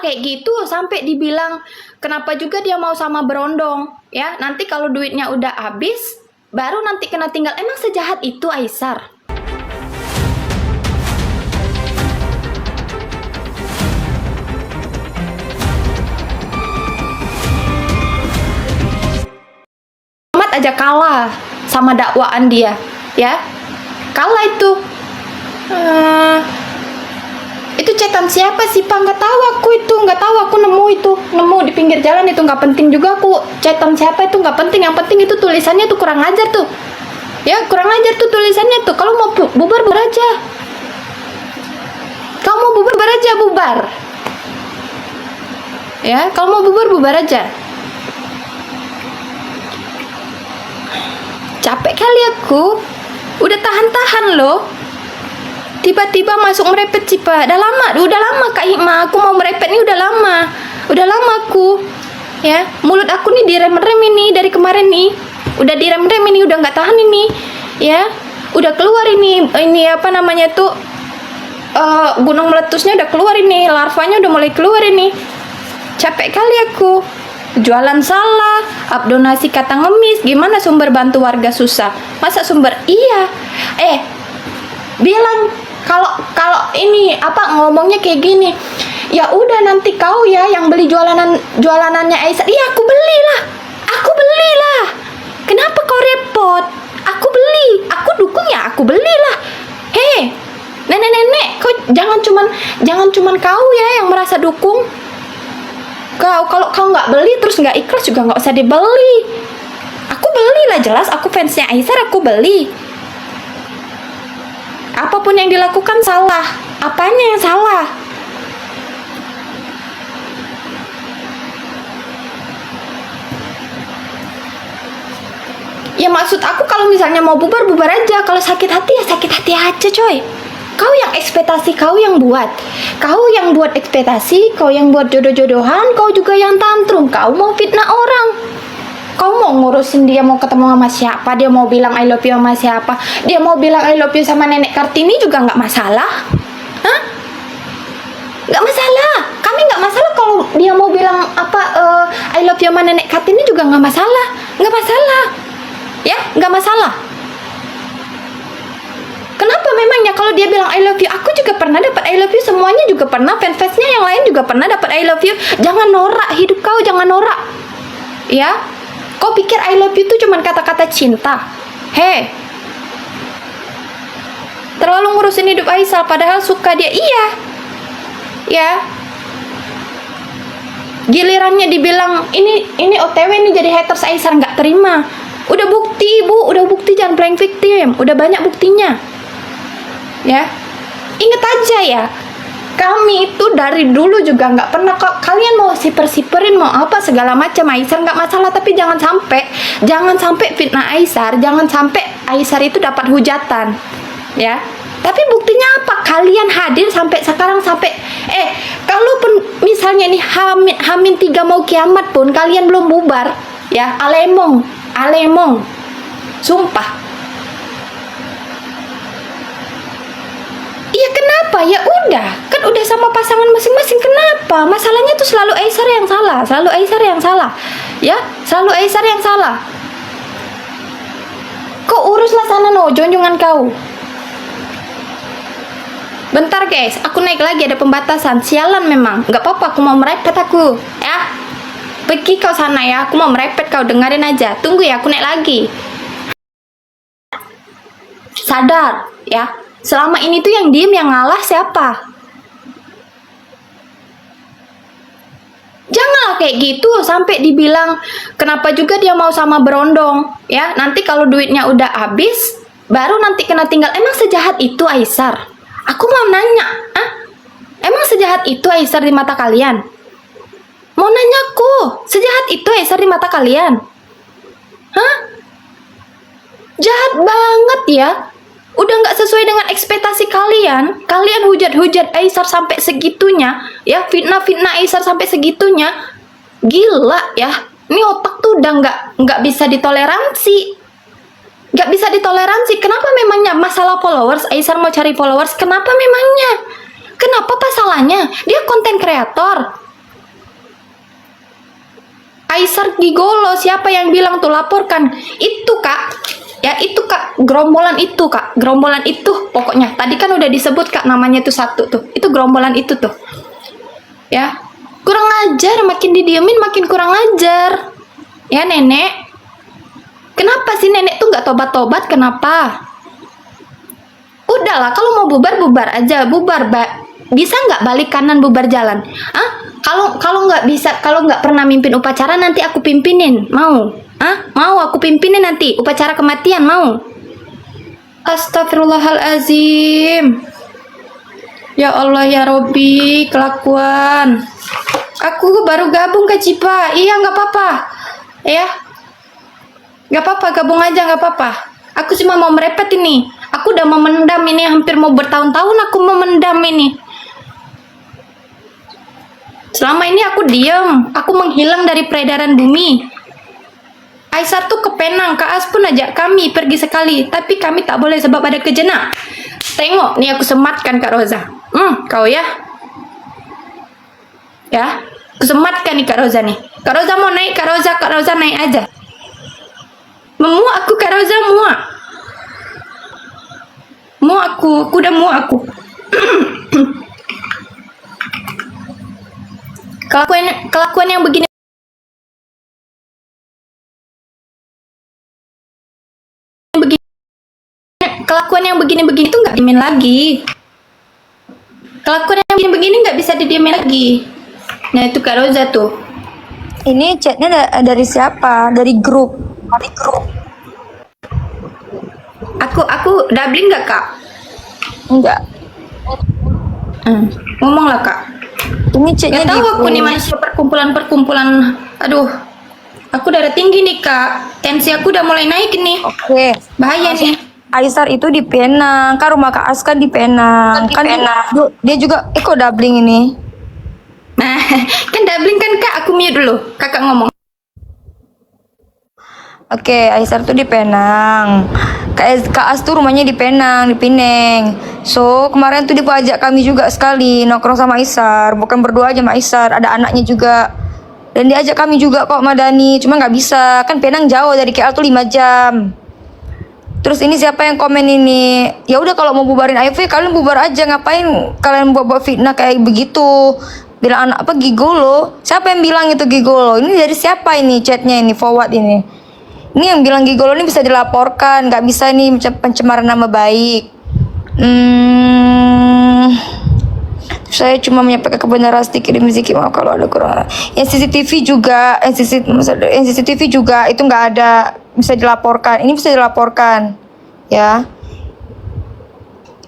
kayak gitu sampai dibilang kenapa juga dia mau sama berondong ya, nanti kalau duitnya udah habis baru nanti kena tinggal. Emang sejahat itu Aisar? Ahmad aja kalah sama dakwaan dia ya, kalah itu. Itu cetan siapa sih Pak? Nggak tahu aku itu, nggak tahu, aku nemu di pinggir jalan itu, nggak penting juga aku cetan siapa itu, nggak penting, yang penting itu tulisannya tuh kurang ajar tuh ya, kurang ajar tuh tulisannya tuh. Kalau mau bubar aja, kamu mau bubar aja, bubar ya, kalau mau bubar aja. Capek kali aku, udah tahan loh, tiba-tiba masuk merepet sih Pak. Udah lama Kak Hikmah, aku mau merepet nih udah lama aku ya. Mulut aku nih direm-rem ini dari kemarin nih, udah direm-rem ini, udah nggak tahan ini ya, udah keluar ini apa namanya tuh, gunung meletusnya udah keluar ini, larvanya udah mulai keluar ini. Capek kali aku, jualan salah, abdonasi kata ngemis, gimana sumber bantu warga susah, masa sumber bilang kalau ini apa ngomongnya kayak gini, ya udah nanti kau ya yang beli jualanannya Aisar. Iya aku belilah, kenapa kau repot? Aku beli, aku dukung ya, aku belilah. Hei nenek kau jangan cuman kau ya yang merasa dukung. Kalau kau nggak beli terus nggak ikhlas juga nggak usah dibeli. Aku belilah, jelas aku fansnya Aisar, aku beli. Apapun yang dilakukan salah. Apanya yang salah? Ya maksud aku kalau misalnya mau bubar aja. Kalau sakit hati ya sakit hati aja coy. Kau yang ekspektasi, kau yang buat ekspektasi, kau yang buat jodoh-jodohan, kau juga yang tantrum. Kau mau fitnah orang, kau mau ngurusin dia mau ketemu sama siapa, dia mau bilang I love you sama siapa, dia mau bilang I love you sama Nenek Kartini juga nggak masalah. Hah? Nggak masalah, kami nggak masalah kalau dia mau bilang I love you sama Nenek Kartini juga nggak masalah ya, nggak masalah. Kenapa memangnya kalau dia bilang I love you? Aku juga pernah dapat I love you, semuanya juga pernah, fansnya yang lain juga pernah dapat I love you. Jangan norak hidup kau, jangan norak ya. Kau pikir I love you itu cuma kata-kata cinta? Hei, terlalu ngurusin hidup Aisal padahal suka dia, iya ya. Gilirannya dibilang ini OTW nih jadi haters Aisar, nggak terima. Udah bukti Bu, udah bukti, jangan playing victim, udah banyak buktinya ya. Ingat aja ya, kami itu dari dulu juga nggak pernah kok kalian mau siperin mau apa segala macam Aisar nggak masalah, tapi jangan sampai fitnah Aisar, jangan sampai Aisar itu dapat hujatan ya. Tapi buktinya apa? Kalian hadir sampai sekarang, sampai kalaupun misalnya nih Hamin 3 mau kiamat pun kalian belum bubar ya. Alemong sumpah. Iya kenapa? Ya udah, kan udah sama pasangan masing-masing, kenapa? Masalahnya tuh selalu Aisar yang salah ya, selalu Aisar yang salah. Kau uruslah sana no, junjungan kau. Bentar guys, aku naik lagi, ada pembatasan. Sialan memang, nggak apa-apa, aku mau merepet aku ya. Pergi kau sana ya, aku mau merepet, kau dengerin aja. Tunggu ya, aku naik lagi. Sadar ya, selama ini tuh yang diem yang ngalah siapa? Janganlah kayak gitu sampai dibilang kenapa juga dia mau sama berondong ya, nanti kalau duitnya udah habis baru nanti kena tinggal. Emang sejahat itu Aisar? Aku mau nanya, emang sejahat itu Aisar di mata kalian? Mau nanya aku, sejahat itu Aisar di mata kalian? Hah? Jahat banget ya. Udah nggak sesuai dengan ekspektasi kalian. Kalian hujat Aisar sampai segitunya ya, fitnah Aisar sampai segitunya. Gila ya. Ini otak tuh udah nggak bisa ditoleransi. Kenapa memangnya masalah followers? Aisar mau cari followers. Kenapa memangnya? Kenapa salahnya? Dia konten kreator Aisar gigolo, siapa yang bilang tuh, laporkan. Itu kak, ya itu kak, gerombolan itu kak, gerombolan itu pokoknya. Tadi kan udah disebut kak namanya tuh satu tuh, itu gerombolan itu tuh. Ya, kurang ajar, makin didiemin makin kurang ajar. Ya nenek, kenapa sih nenek tuh nggak tobat-tobat, kenapa? Udahlah, kalau mau bubar bubar aja, bubar bisa nggak balik kanan bubar jalan? Ah, kalau nggak bisa, kalau nggak pernah mimpin upacara nanti aku pimpinin, mau? Ah, mau aku pimpinin nanti upacara kematian, mau? Astagfirullahalazim. Ya Allah ya Robi, kelakuan. Aku baru gabung ke Cipa, iya nggak apa-apa, ya nggak apa-apa, gabung aja nggak apa-apa. Aku cuma mau merepet ini. Aku udah memendam ini, hampir mau bertahun-tahun aku memendam ini. Selama ini aku diam, aku menghilang dari peredaran bumi. Aisar tuh ke Penang, Kak As pun ajak kami pergi sekali, tapi kami tak boleh sebab ada kejena. Tengok, nih aku sematkan Kak Roza. Kau ya. Ya, aku sematkan nih Kak Roza nih. Kak Roza mau naik, Kak Roza naik aja. Memuak aku Kak Roza, muak. Muak aku udah muak aku. Kelakuan yang begini begini tuh nggak diemin lagi. Kelakuan yang begini nggak bisa didiemin lagi. Nah itu Kak Roza tuh. Ini chatnya dari siapa? Dari grup. Aku doubling nggak Kak? Enggak. Ngomonglah Kak. Ini chatnya Gak tahu aku nih manusia perkumpulan. Aduh, aku darah tinggi nih Kak. Tensi aku udah mulai naik nih. Oke. Bahaya nih. Aisar itu di Penang, kan rumah Kak As kan di Penang. Kan dia juga kok doubling ini. Nah, kan doubling kan Kak, aku mute dulu. Kakak ngomong. Oke, Aisar tuh di Penang. Kak As tuh rumahnya di Penang, di Pineng. So, kemarin tuh dia ajak kami juga sekali nongkrong sama Aisar. Bukan berdua aja sama Aisar, ada anaknya juga. Dan dia ajak kami juga kok Madani, cuma nggak bisa. Kan Penang jauh dari KL tuh 5 jam. Terus ini siapa yang komen ini? Ya udah kalau mau bubarin AFV kalian bubar aja, ngapain kalian buat fitnah kayak begitu? Bilang anak apa gigolo? Siapa yang bilang itu gigolo? Ini dari siapa ini chatnya ini forward ini? Ini yang bilang gigolo ini bisa dilaporkan, nggak bisa nih pencemaran nama baik. Saya cuma menyampaikan kebenaran sedikit demi sedikit, maaf kalau ada kurang. Yang CCTV juga itu nggak ada, bisa dilaporkan. Ini bisa dilaporkan, ya.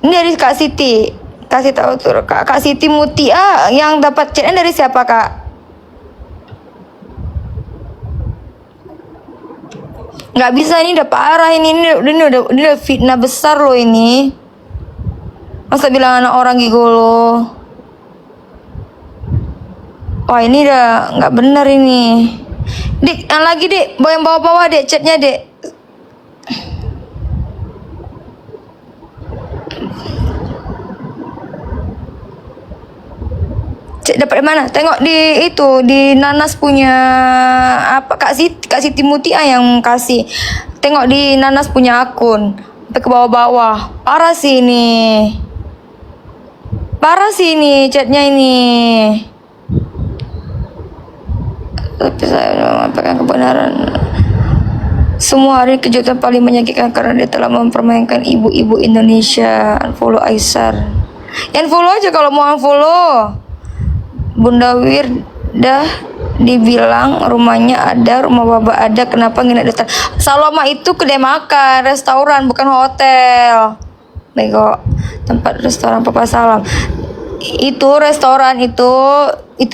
Ini dari Kak Siti, kasih tahu tuh Kak Siti Mutia yang dapat chatnya dari siapa Kak? Nggak bisa, ini udah parah ini udah fitnah besar loh ini. Masa bilang anak orang gigolo? Wah ini udah nggak benar ini. Dik, yang lagi Dek, yang bawah-bawah Dek, chatnya Dek. Chat dapat di mana? Tengok di itu, di Nanas punya apa Kak Siti Mutia yang kasih. Tengok di Nanas punya akun. Sampai ke bawah-bawah. Parah sih ini chatnya ini. Tapi saya menyampaikan kebenaran. Semua hari kejutan paling menyakitkan karena dia telah mempermainkan ibu-ibu Indonesia. Unfollow Aisar. Unfollow aja kalau mau unfollow. Bunda Wirdah dibilang rumahnya ada, rumah Baba ada, kenapa nginep di Saloma itu kedai makan, restoran bukan hotel. Bego, tempat restoran Papa Salam. Itu restoran itu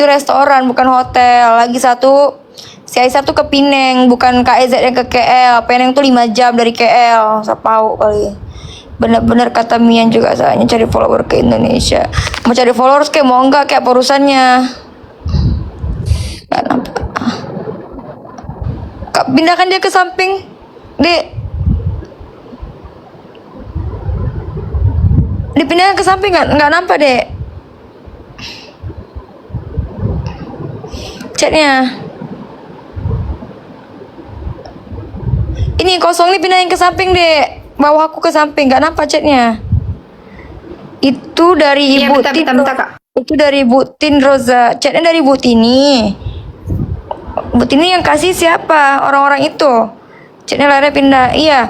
restoran bukan hotel. Lagi satu si Aisyah tuh ke Pineng, bukan KEZ yang ke KL. Pineng tuh 5 jam dari KL. Saya tahu kali. Benar-benar kata Mian juga, soalnya cari follower ke Indonesia. Mau cari followers kayak mau enggak kayak urusannya. Gak nampak. Kak, pindahkan dia ke samping, Dek. Dipindahkan ke samping nggak nampak Dek. Chatnya Ini kosong nih, pindahin ke samping deh. Bawa aku ke samping, gak nampak chatnya. Itu dari Iya, Ibu bentar, Tin. bentar, bentar, Kak. Itu dari Bu Tin Roza. Chatnya dari Bu Tini. Bu Tini yang kasih siapa? Orang-orang itu. Chatnya Lara pindah. Iya.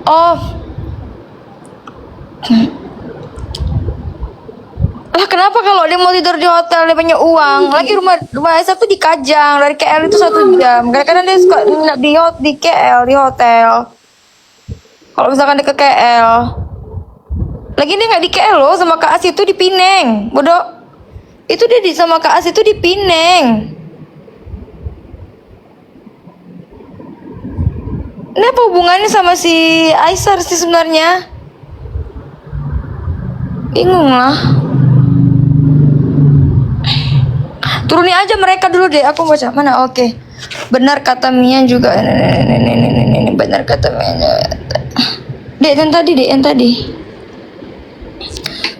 Oh. Lah kenapa kalau dia mau tidur di hotel dia punya uang? Lagi rumah Aisyah tuh di Kajang, dari KL itu 1 jam. Kadang-kadang dia suka nginep di KL di hotel. Kalau misalkan dia ke KL. Lagi dia nggak di KL loh, sama Kak Asi itu di Pineng. Bodoh. Itu dia sama Kak Asi itu di Pineng. Ini apa hubungannya sama si Aisyah sih sebenarnya? Bingung lah. Turunin aja mereka dulu deh, aku baca mana. Oke. Benar kata Mia juga. Ini benar kata Mia. Dek yang tadi.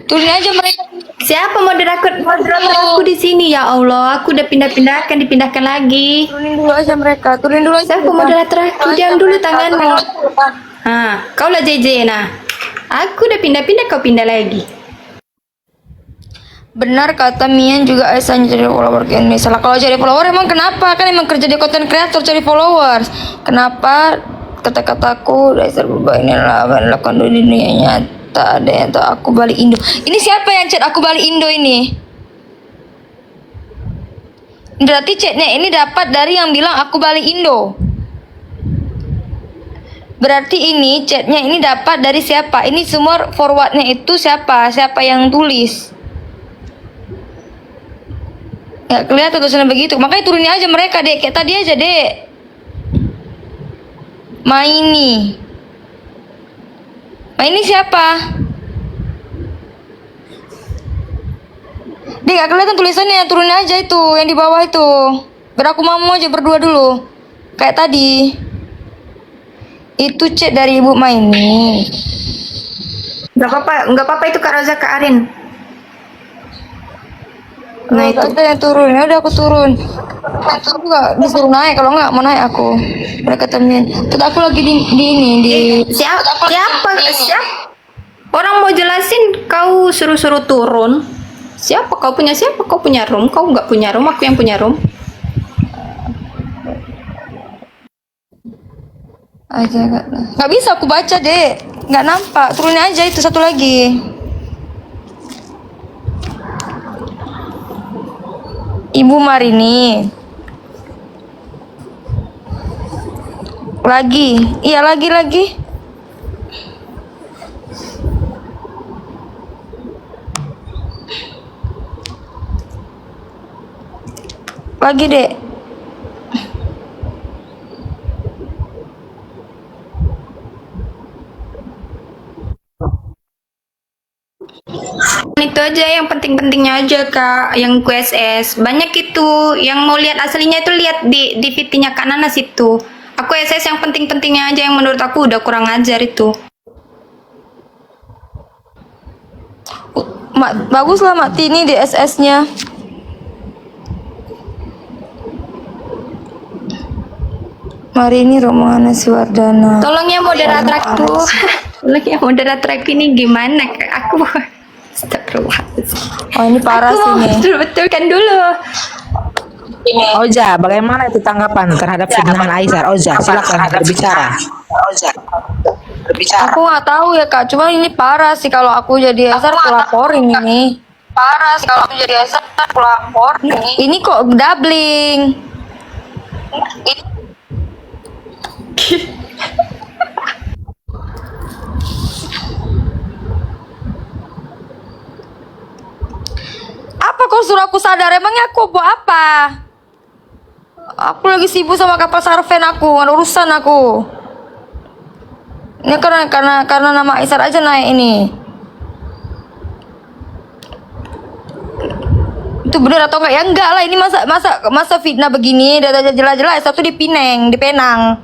Turunin aja mereka. Siapa moderator aku di sini ya Allah? Aku udah dipindahkan lagi. Turunin dulu aja mereka. Turunin dulu aja. Siapa moderator aku? Diam dulu tanganmu. Kau lah JJ nah. Aku udah pindah, kau pindah lagi. Benar kata Mian juga Aisyah cari follower ke Indonesia. Lah kalau cari follower emang kenapa? Kan emang kerja di content creator cari followers. Kenapa kata-kataku Aisyah berubah inilah lakukan di dunia nyata deh atau aku balik Indo. Ini siapa yang chat aku balik Indo ini? Berarti chatnya ini dapat dari yang bilang aku balik Indo. Berarti ini chatnya ini dapat dari siapa? Ini semua forwardnya itu siapa? Siapa yang tulis? Nggak kelihatan tulisannya begitu, makanya turunin aja mereka dek, kayak tadi aja dek. Maini siapa? Dek nggak kelihatan tulisannya, turunin aja itu yang di bawah itu. Biar aku mau aja berdua dulu, kayak tadi. Itu chat dari Ibu Maini. Nggak apa-apa itu Kak Roza, Kak Arin. Nah itu ada yang turun, ya udah aku turun. Aku juga disuruh naik, kalau nggak mau naik aku. Mereka temuin. Terus aku lagi di Siapa? Orang mau jelasin, kau suruh turun. Siapa? Kau punya siapa? Kau punya room? Kau nggak punya room? Aku yang punya room. aja nggak bisa aku baca deh, nggak nampak. Turunin aja itu satu lagi. Ibu Marini. Lagi. Iya lagi. Lagi dek. Itu aja yang penting-pentingnya aja Kak, yang QSS. Banyak itu yang mau lihat aslinya itu lihat di VT-nya Kak Nanas itu. Aku SS yang penting-pentingnya aja yang menurut aku udah kurang ajar itu. Bagus lah Mak Tini di SS-nya. Marini Romana Siwardana. Tolong ya moderator aku. Tolong ya moderator aku ini gimana Kak? Aku Oh ini parah sih nih. Betul-betulkan dulu. Oza, bagaimana itu tanggapan terhadap fitnahan Aisyah? Oza, silakan berbicara. Aku nggak tahu ya Kak, cuma ini parah sih kalau aku jadi Aisyah aku laporin ini. Parah sih kalau aku jadi Aisyah aku lapor. Ini kok doubling. Apa kau suruh aku sadar? Emangnya aku buat apa? Aku lagi sibuk sama kapal sarven aku, ada urusan aku. Ini karena nama Aisyah aja naik ini. Itu bener atau enggak? Ya enggak lah, ini masa fitnah begini, data jelas-jelas satu di Penang.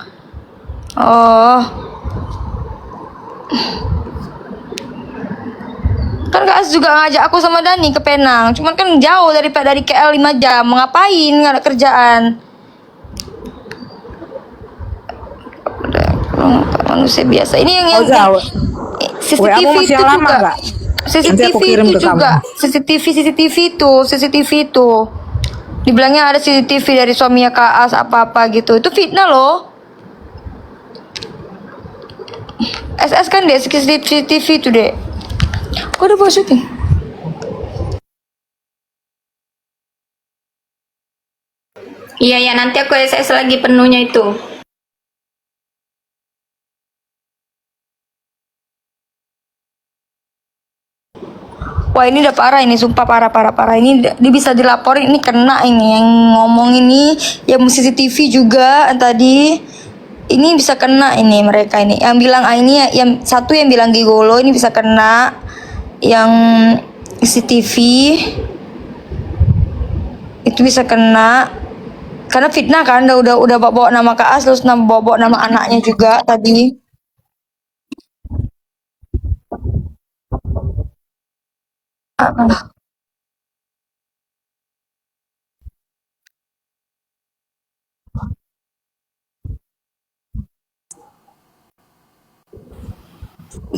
Oh. Kan Kak As juga ngajak aku sama Dani ke Penang. Cuman kan jauh dari KL 5 jam. Ngapain? Nggak ada kerjaan. orang manusia biasa. Ini yang Oza, CCTV WA-mu masih itu yang lama juga. nggak? Nanti CCTV aku kirim itu ke juga. CCTV itu. Dibilangnya ada CCTV dari suaminya Kak As apa-apa gitu. Itu fitnah loh. SS kan deh CCTV itu deh. Kok udah syuting? Iya ya, nanti aku SS lagi penuhnya itu. Wah ini udah parah ini, sumpah parah. Ini dia bisa dilaporin, ini kena ini yang ngomong ini, yang CCTV juga tadi. Ini bisa kena ini mereka ini. Yang bilang ini yang satu yang bilang gigolo ini bisa kena. Yang CCTV itu bisa kena karena fitnah kan udah bawa nama Kak As terus bawa nama anaknya juga tadi.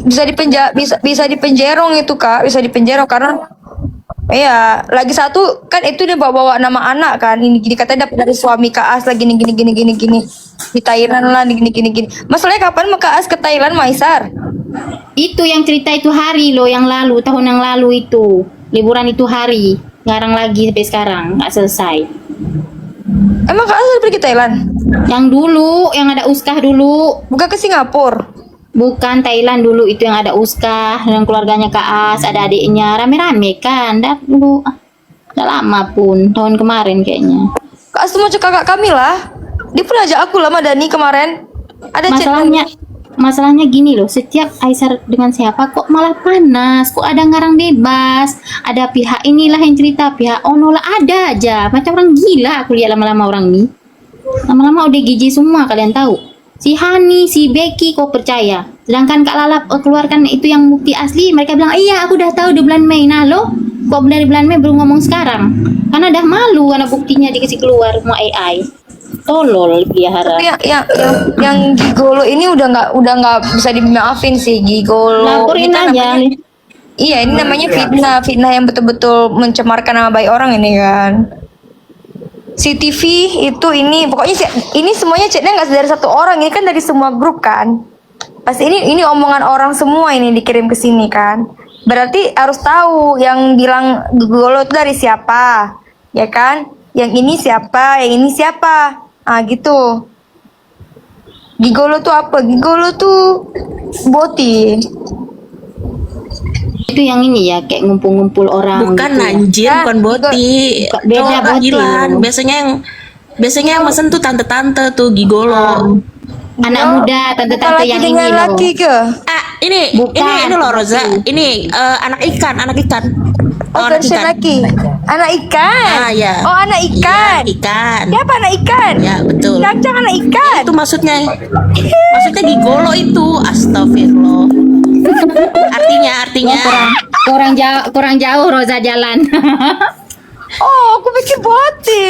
Bisa dipenjerong itu Kak, bisa dipenjerong karena iya, lagi satu kan itu dia bawa nama anak kan. Ini gini katanya dapat dari suami Kak As lagi gini. Di Thailand lah gini. Masalahnya kapan mau Kak As ke Thailand, Maisar? Itu yang cerita itu hari loh yang lalu, tahun yang lalu itu. Liburan itu hari. Ngarang lagi sampai sekarang, nggak selesai. Emang Kak As udah pergi ke Thailand? Yang dulu, yang ada uskah dulu. Bukan ke Singapura? Bukan Thailand dulu itu yang ada uskah dengan keluarganya Kak As, ada adiknya, rame-rame kan. Dah dulu, udah lama pun, tahun kemarin kayaknya. Kak As tuh mau cek kakak kami lah. Dia pun ajak aku lah sama Dani kemarin. Ada chat Masalahnya gini loh, setiap Aisyah dengan siapa kok malah panas, kok ada ngarang bebas, ada pihak inilah yang cerita, pihak ono lah, ada aja, macam orang gila aku lihat lama-lama orang ini, lama-lama udah gigi semua kalian tahu, si Hani, si Becky kok percaya, sedangkan Kak Lalap keluarkan itu yang bukti asli, mereka bilang iya aku udah tahu di bulan Mei, nah lo kok dari bulan Mei baru ngomong sekarang, karena udah malu karena buktinya dikasih keluar mau AI. Tolol pelihara. Tapi yang gigolo ini udah nggak bisa dimaafin sih gigolo. Laporin Ini kan aja. iya ini namanya fitnah yang betul-betul mencemarkan nama baik orang ini kan. CCTV itu ini pokoknya ini semuanya chatnya nggak dari satu orang, ini kan dari semua grup kan. Pasti ini omongan orang semua ini dikirim ke sini kan. Berarti harus tahu yang bilang gigolo itu dari siapa, ya kan? Yang ini siapa? Ah gitu. Gigolo tuh apa? Gigolo tuh boti. Itu yang ini ya kayak ngumpul-ngumpul orang. Bukan gitu ya. anjir, Ya, bukan boti. beda Cowok boti gilan. loh. Biasanya yang mesen tuh tante-tante tuh gigolo. Anak muda, tante-tante yang ini dengan loh. laki ke? Ini Bukan. loh Roza. Ini anak ikan. Oh, versi laki. Anak ikan. Ah, ya. Oh, anak ikan. Iya, ikan. Siapa anak ikan? Ya, betul. Cang anak ikan. Itu maksudnya gigolo itu. Astagfirullah. Artinya. Kurang jauh Roza jalan. Oh, aku pikir boti.